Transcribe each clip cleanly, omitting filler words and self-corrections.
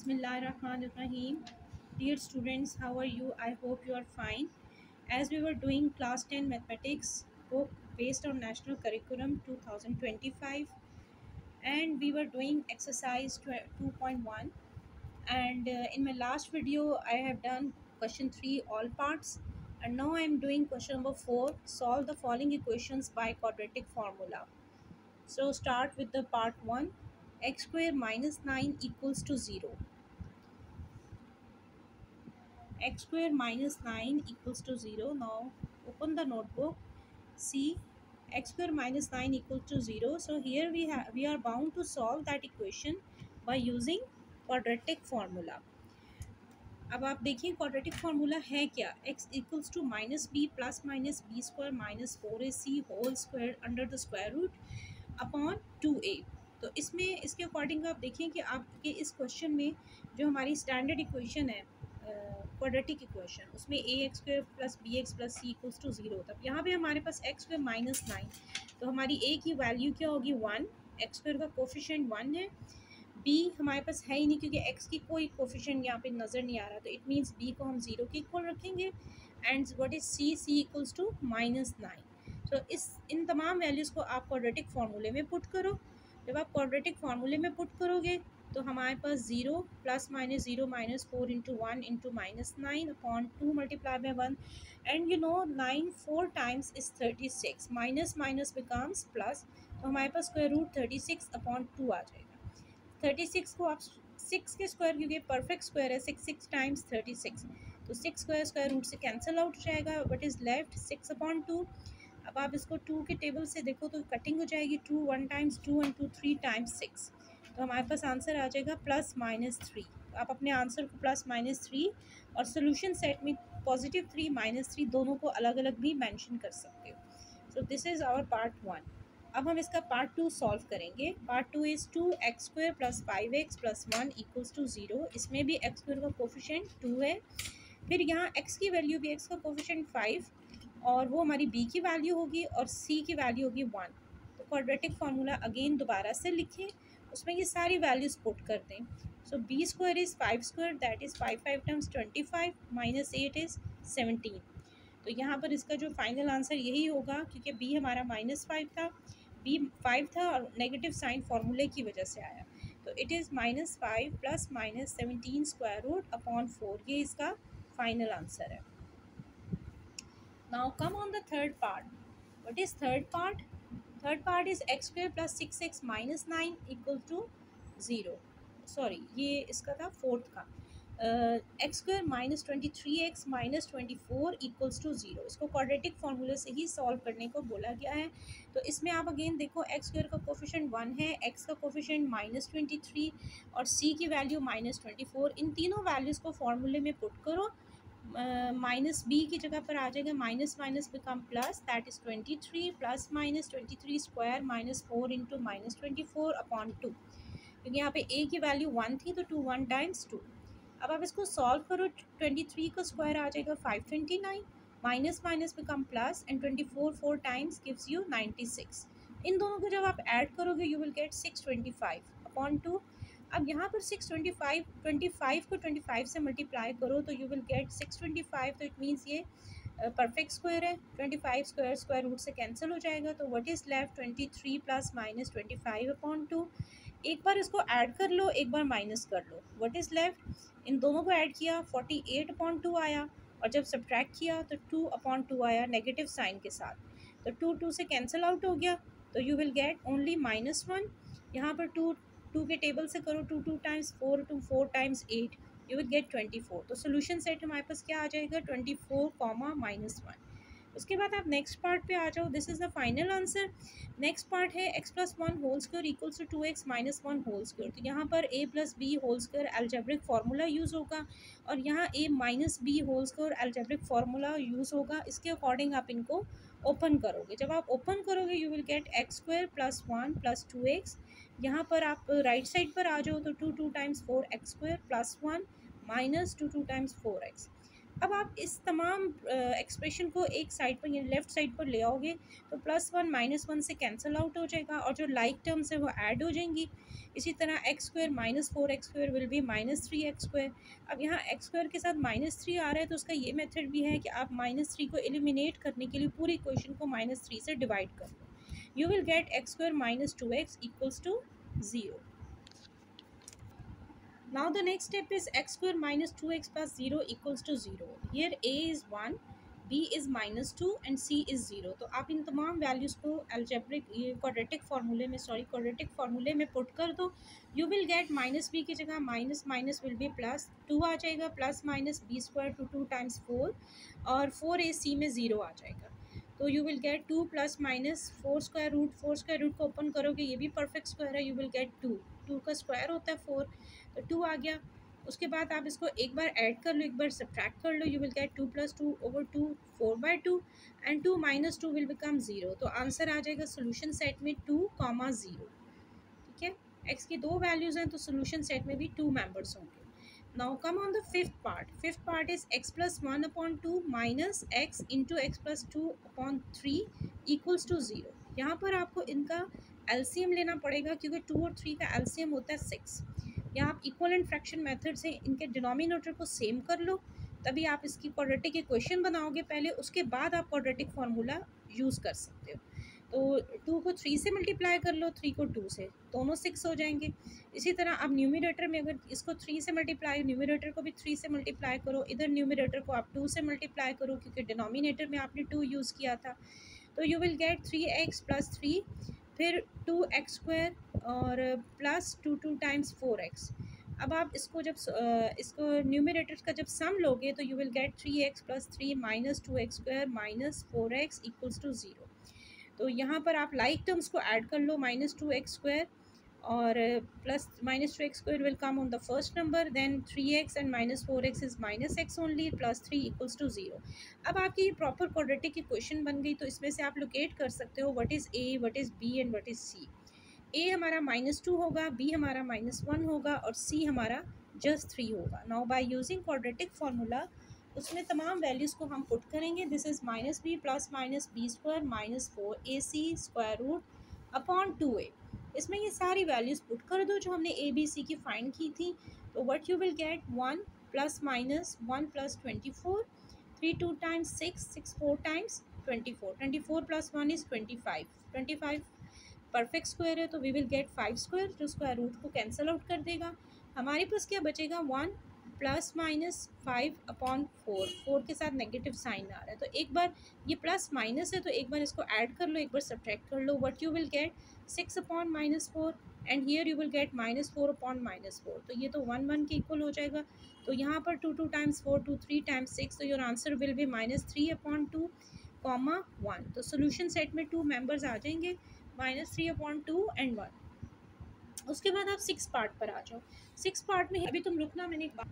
Bismillahirrahmanirrahim. Dear students, how are you? I hope you are fine. As we were doing class 10 mathematics book based on National Curriculum 2025, and we were doing exercise 2.1, and in my last video I have done question 3 all parts, and now I am doing question number 4, solve the following equations by quadratic formula. So start with the part 1. X square minus 9 equals to 0. X square minus 9 equals to 0. Now open the notebook. See, x square minus 9 equals to 0. So here we are bound to solve that equation by using quadratic formula. अब आप देखिए quadratic formula है क्या, x equals to minus B plus minus B square minus 4ac whole square under the square root upon 2a। तो इसमें इसके according आप देखें कि आपके इस क्वेश्चन में जो हमारी स्टैंडर्ड इक्वेशन है क्वाड्रेटिक इक्वेशन, उसमें a x square plus b x plus c equals to 0 होता है। यहाँ पे हमारे पास एक्स स्क्वायर माइनस 9, तो हमारी ए की वैल्यू क्या होगी 1, एक्स स्क्वायर का कोफिशिएंट 1 है, बी हमारे पास है ही नहीं क्योंकि एक्स की कोई कोफिशिएंट यहाँ पे नज़र नहीं आ रहा, तो इट मीन्स बी को हम 0 के इक्वल रखेंगे। And what is C equals to minus 9। तो इन तमाम वैल्यूज़ को आप क्वाड्रेटिक फार्मूले में पुट करो। जब आप क्वाड्रेटिक फार्मूले में पुट करोगे तो हमारे पास 0 plus minus 0 minus 4 into 1 into minus 9 upon 2 multiply by 1, and 9 4 times is 36, minus minus becomes plus, तो हमारे पास स्क्वायर रूट 36 अपॉन 2 आ जाएगा। 36 को आप 6 के स्क्वायर, क्योंकि परफेक्ट स्क्वायर है, 6 टाइम्स 36, तो 6 स्क्वायर रूट से कैंसिल आउट हो जाएगा। What is left 6 upon 2। अब आप इसको 2 के टेबल से देखो तो कटिंग हो जाएगी, 2 1 टाइम्स 2 एंड 2 3 टाइम्स 6, तो हमारे पास आंसर आ जाएगा प्लस माइनस 3। आप अपने आंसर को प्लस माइनस 3 और सोल्यूशन सेट में पॉजिटिव 3 माइनस 3 दोनों को अलग अलग भी मेंशन कर सकते हो। So this is our part 1। अब हम इसका पार्ट 2 सॉल्व करेंगे। Part 2 is 2x square plus 5x plus 1 equals to 0। इसमें भी x स्क्वायर का कोफिशिएंट 2 है, फिर यहाँ x की वैल्यू भी, x का कोफिशिएंट 5 और वो हमारी b की वैल्यू होगी और c की वैल्यू होगी 1। तो क्वाड्रेटिक फार्मूला अगेन दोबारा से लिखें, उसमें ये सारी वैल्यूज़ पुट कर दें। सो b square is 5 square, that is 5 5 times 25 minus 8 is 17। तो यहाँ पर इसका जो फाइनल आंसर यही होगा, क्योंकि b हमारा -5 था, b 5 था और नेगेटिव साइन फार्मूले की वजह से आया, तो it is -5 plus minus 17 square root upon 4, ये इसका फाइनल आंसर है। Now come on the third part. What is third part? Third part is x square plus 6x minus 9 equal to 0। Sorry, ये इसका था फोर्थ का। X square minus 23x minus 24 equals to 0। इसको quadratic फार्मूले से ही solve करने को बोला गया है। तो इसमें आप अगेन देखो, एक्स स्क्वायर का कोफिशिएंट 1 है, एक्स का कोफिशिएंट -23 और सी की वैल्यू -24। इन तीनों वैल्यूज़ को फार्मूले में पुट करो। माइनस बी की जगह पर आ जाएगा minus minus become plus, that is 23 plus minus 23 square minus 4 into minus 24 upon 2, क्योंकि यहाँ पे ए की वैल्यू 1 थी तो 2 1 टाइम्स 2। अब आप इसको सॉल्व करो, 23 का स्क्वायर आ जाएगा 529, minus minus become plus and 24 4 times gives you 96। इन दोनों को जब आप ऐड करोगे यू विल गेट 625 अपॉन 2। अब यहाँ पर 625, 25 को 25 से मल्टीप्लाई करो तो यू विल गेट 625, तो इट मीन्स ये परफेक्ट स्क्वायर है। 25 स्क्वायर रूट से कैंसिल हो जाएगा, तो what is left 23 plus minus 25 upon 2। एक बार इसको ऐड कर लो, एक बार माइनस कर लो, व्हाट इज़ लेफ्ट, इन दोनों को ऐड किया 48 अपॉन 2 आया, और जब सब्ट्रैक्ट किया तो 2 अपॉन 2 आया नेगेटिव साइन के साथ, तो 2 2 से कैंसिल आउट हो गया, तो यू विल गेट ओनली -1। यहाँ पर 2 के टेबल से करो, 2 2 times 4 2 4 times 8, you will gate 24। तो सोल्यूशन सेट हमारे पास क्या आ जाएगा 24 कॉमा -1। उसके बाद आप नेक्स्ट पार्ट पे आ जाओ, this is the final answer. Next part है x plus 1 whole square equals to 2x minus 1 whole square. तो यहाँ पर a plus B whole square algebraic formula use होगा और यहाँ a minus B whole square algebraic formula use होगा। इसके according आप इनको ओपन करोगे। जब आप ओपन करोगे you will get x square plus 1 plus 2x। यहाँ पर आप राइट साइड पर आ जाओ तो 2 2 times 4x square plus 1 minus 2 2 times 4x। अब आप इस तमाम एक्सप्रेशन को एक साइड पर यानी लेफ्ट साइड पर ले आओगे तो +1 -1 से कैंसिल आउट हो जाएगा और जो लाइक टर्म्स है वो ऐड हो जाएंगी। इसी तरह x square -4x² will be -3x²। अब यहाँ एक्स स्क्वायर के साथ -3 आ रहा है तो उसका ये मेथड भी है कि आप -3 को एलिमिनेट करने के लिए पूरी इक्वेशन को -3 से डिवाइड कर लो। You will get x² -2x = 0। Now the next step is x² -2x + 0 = 0. Here a is 1, b is -2 and c is 0. तो आप इन तमाम वैल्यूज़ को algebraic quadratic फार्मूले में पुट कर दो। You will get -b की जगह minus minus will be plus 2 आ जाएगा, plus minus b² to 2 times 4 और 4ac में 0 आ जाएगा। तो you will get 2 + -4 square root को ओपन करोगे, ये भी परफेक्ट स्क्वायर है, यू विल गेट 2 का स्क्वायर होता है 4, तो 2 आ गया। उसके बाद आप इसको एक बार ऐड कर लो, एक बार सब्ट्रैक्ट कर लो, you will get 2 + 2/2 4/2 and 2 - 2 will become 0। तो आंसर आ जाएगा सोल्यूशन सेट में 2, 0। ठीक है, एक्स की दो वैल्यूज़ हैं तो सोल्यूशन सेट में भी 2 मेंबर्स होंगे। Now come on the fifth part. Fifth part is x plus 1/2 minus x into x plus 2/3 equals to 0. यहाँ पर आपको इनका एलसीएम लेना पड़ेगा क्योंकि 2 और 3 का एलसीएम होता है 6। या आप इक्वल एंड फ्रैक्शन मेथड से इनके डिनोमिनेटर को सेम कर लो, तभी आप इसकी क्वाड्रेटिक इक्वेशन बनाओगे पहले, उसके बाद आप क्वाड्रेटिक फार्मूला यूज़ कर सकते हो। तो 2 को 3 से मल्टीप्लाई कर लो, 3 को 2 से, दोनों 6 हो जाएंगे। इसी तरह आप न्यूमरेटर में अगर इसको 3 से मल्टीप्लाई, न्यूमरेटर को भी 3 से मल्टीप्लाई करो, इधर न्यूमरेटर को आप 2 से मल्टीप्लाई करो क्योंकि डिनोमिनेटर में आपने 2 यूज़ किया था। तो यू विल गेट 3x + 3, फिर 2x² और प्लस 2 टाइम्स 4x। अब आप इसको जब इसको न्यूमरेटर का जब सम लोगे तो you will gate 3x + 3 - 2x² - 4x = 0। तो यहाँ पर आप लाइक टर्म्स को ऐड कर लो, -2x² और plus -2x² will come on the first number, then 3x and -4x is -x only, +3 = 0। अब आपकी ये प्रॉपर क्वाड्रेटिक इक्वेशन बन गई। तो इसमें से आप लोकेट कर सकते हो what is a, what is b and what is c। a हमारा -2 होगा, b हमारा -1 होगा और c हमारा जस्ट 3 होगा। Now by using quadratic formula उसमें तमाम वैल्यूज़ को हम पुट करेंगे। This is -b + -b² - 4ac²√/2a। इसमें ये सारी वैल्यूज़ पुट कर दो जो हमने ए बी सी की फाइंड की थी। तो what you will gate 1 + -1 + 24, 3 2 times 6, 6 4 times 24, 24 + 1 is 25, 25 perfect square है तो वी विल गेट 5 स्क्वायर जो स्क्वायर रूट को कैंसिल आउट कर देगा। हमारे पास क्या बचेगा, 1 ± 5/4, 4 के साथ नेगेटिव साइन आ रहा है। तो एक बार ये प्लस माइनस है तो एक बार इसको ऐड कर लो, एक बार सब्ट्रैक्ट कर लो। What you will get 6/-4 and here you will get -4/-4। तो ये तो 1 1 के इक्वल हो जाएगा। तो यहाँ पर 2 टाइम्स 4, 2 3 टाइम्स 6, तो योर आंसर विल बी -3/2, 1। तो सोल्यूशन सेट में 2 मेंबर्स आ जाएंगे, -3/2 एंड 1। उसके बाद आप 6 पार्ट पर आ जाओ। 6 पार्ट में अभी तुम रुकना, मैंने एक बात।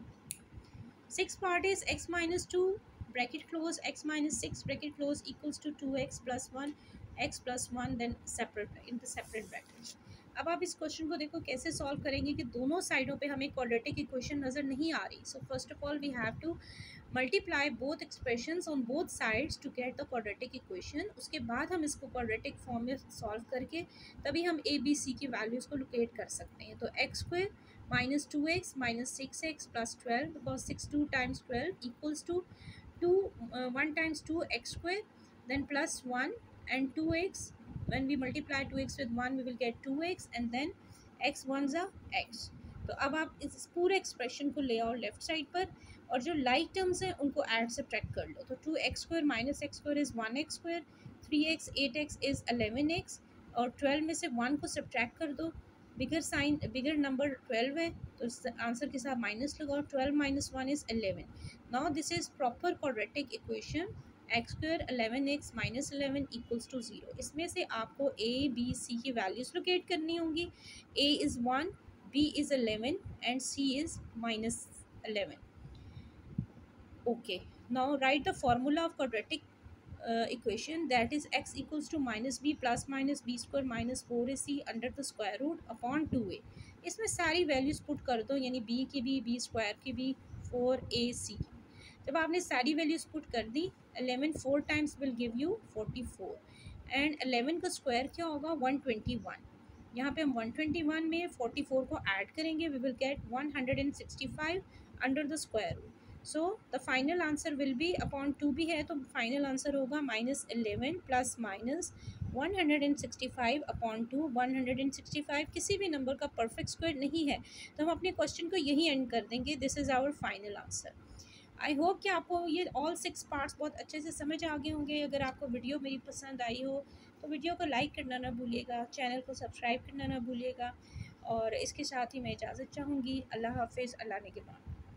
6 part is x - 2 bracket close, x - 6 bracket close equals to 2x + 1, x + 1 then separate in the separate bracket। अब आप इस क्वेश्चन को देखो कैसे सॉल्व करेंगे कि दोनों साइडों पे हमें क्वाड्रेटिक इक्वेशन नज़र नहीं आ रही। So first of all we have to multiply both expressions on both sides to get the quadratic equation. उसके बाद हम इसको क्वाड्रेटिक फॉर्म में सॉल्व करके तभी हम ए बी सी की वैल्यूज़ को लोकेट कर सकते हैं। तो x² -2x - 6x + 12, because 6 2 times 12 equals to 2 1 times 2x², then plus 1 and 2x। when we multiply 2x with 1 we will get 2x and then x ones are x। तो अब आप इस पूरे एक्सप्रेशन को ले आओ लेफ्ट साइड पर और जो लाइक टर्म्स हैं उनको ऐड सब्ट्रैक्ट कर लो। तो 2x² - x² is 1x², 3x 8x is 11x और 12 में से 1 को सब्ट्रैक्ट कर दो। बिगर नंबर 12 है तो इस आंसर के साथ माइनस लगाओ। 12 - 1 is 11। Now this is proper quadratic equation, x² 11x - 11 = 0। इसमें से आपको a b c की वैल्यूज़ लोकेट करनी होंगी। a is 1, b is 11 and c is -11। okay, now write the formula of quadratic equation, that is x equals to -b + -b² - 4ac under the square root upon 2a। इसमें सारी values put कर दो, यानी b की भी, b² की भी, 4ac। जब आपने सारी वैल्यूज पुट कर दी, 11 4 times will give you 44 and 11 का स्क्वायर क्या होगा 121। यहाँ पे हम 121 में 44 को ऐड करेंगे, we will get 165 under the square root. So the final answer will be upon 2 भी है तो फाइनल आंसर होगा -11 प्लस माइनस 165 अपॉन 2। 165 किसी भी नंबर का परफेक्ट स्क्वायर नहीं है, तो हम अपने क्वेश्चन को यहीं एंड कर देंगे। This is our final answer. I hope कि आपको ये ऑल 6 पार्ट्स बहुत अच्छे से समझ आ गए होंगे। अगर आपको वीडियो मेरी पसंद आई हो तो वीडियो को लाइक करना ना भूलिएगा, चैनल को सब्सक्राइब करना ना भूलिएगा, और इसके साथ ही मैं इजाज़त चाहूँगी। अल्लाह हाफिज़, अल्लाह ने के बाद।